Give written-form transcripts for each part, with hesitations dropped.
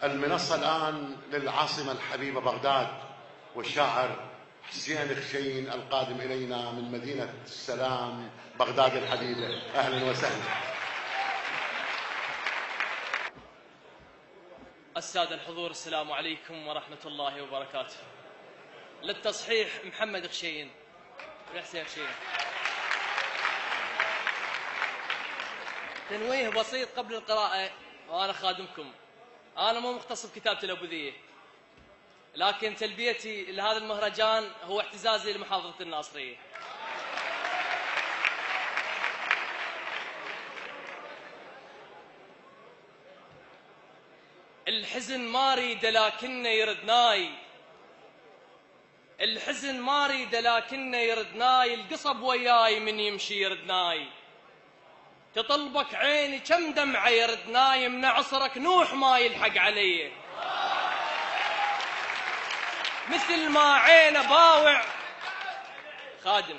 المنصة الآن للعاصمة الحبيبة بغداد، والشاعر حسين خشين القادم إلينا من مدينة السلام بغداد الحبيبة. أهلا وسهلا. السادة الحضور، السلام عليكم ورحمة الله وبركاته. للتصحيح محمد خشين حسين خشين. تنويه بسيط قبل القراءة، وأنا خادمكم. أنا مو مختص بكتابة الأبوذية، لكن تلبيتي لهذا المهرجان هو اعتزازي لمحافظة الناصرية. الحزن ما ريد لكنه يردناي، الحزن ما ريد لكنه يردناي، القصب وياي من يمشي يردناي، تطلبك عيني كم دمعة يردناي، من عصرك نوح ما يلحق علي، مثل ما عينه باوع خادم.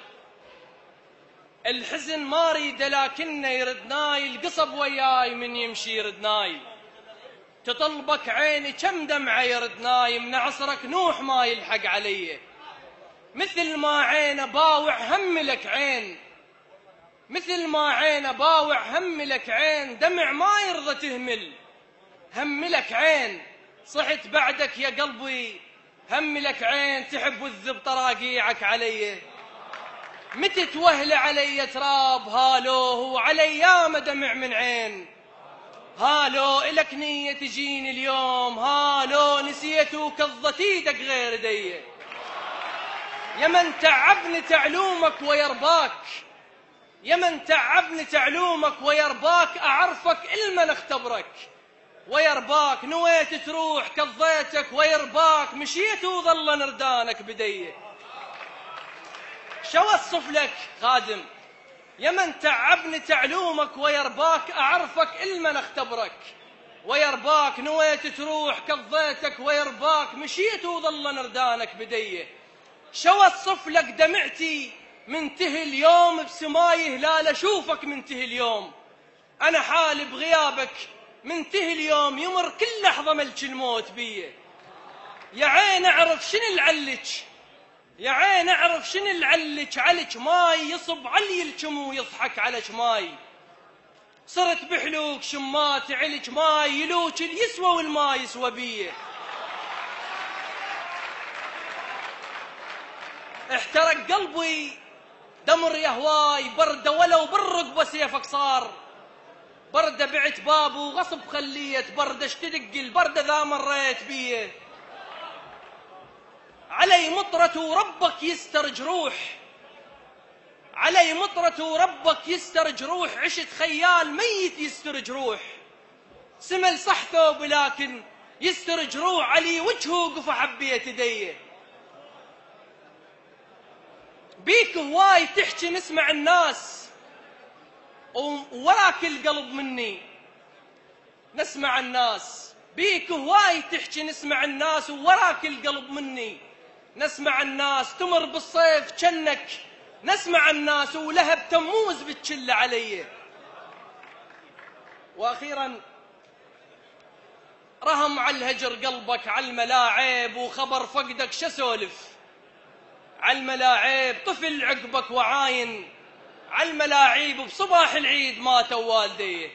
الحزن ما ريد لكنه يردناي، القصب وياي من يمشي يردناي، تطلبك عيني كم دمعة يردناي، من عصرك نوح ما يلحق علي، مثل ما عينه باوع هم لك عين، مثل ما عينه باوع هم لك عين، دمع ما يرضى تهمل هم لك عين، صحت بعدك يا قلبي هم لك عين، تحب الذب طراقيعك علي، متى توهل علي تراب هالو، هو علي ياما دمع من عين، هالو إلك نية تجيني اليوم، هالو نسيت وكظت ايدك غير دي، يا من تعبني تعلومك ويرباك، يا من تعبني تعلومك ويرباك، أعرفك إلمن اختبرك ويرباك، نويت تروح كظيتك ويرباك، مشيت وظل نردانك بدي، شو أوصف لك خادم؟ يا من تعبني تعلومك ويرباك، أعرفك إلمن اختبرك ويرباك، نويت تروح كظيتك ويرباك، مشيت وظل نردانك بدي، شو أوصف لك دمعتي منتهي اليوم بسمايه، لا أشوفك منتهي اليوم، أنا حالي بغيابك منتهي اليوم، يمر كل لحظة ملك الموت بيه، يا عين أعرف شنو العلك، يا عين أعرف شنو العلك، علك ماي يصب علي الكم ويضحك علك ماي، صرت بحلوك شمات علك ماي، يلوك اليسوى والما يسوى بيه، احترق قلبي دمر يا هواي، برده ولو بالرقبة سيفك صار، برده بعت بابه وغصب خليت، برده اشتدق البرده ذا مريت بيه، علي مطرة وربك يستر جروح، علي مطرة وربك يستر جروح، عشت خيال ميت يستر جروح، سمل صح ثوب لكن يستر جروح، علي وجهه قف حبيت يديه، بيك هواي تحكي نسمع الناس، ووراك القلب مني نسمع الناس، بيك هواي تحكي نسمع الناس، ووراك القلب مني نسمع الناس، تمر بالصيف جنك نسمع الناس، ولهب تموز بتشل علي. واخيرا رهم على الهجر قلبك، على الملاعب وخبر فقدك شسولف، على الملاعب طفل عقبك وعاين، على الملاعيب بصباح العيد ماتوا والديه.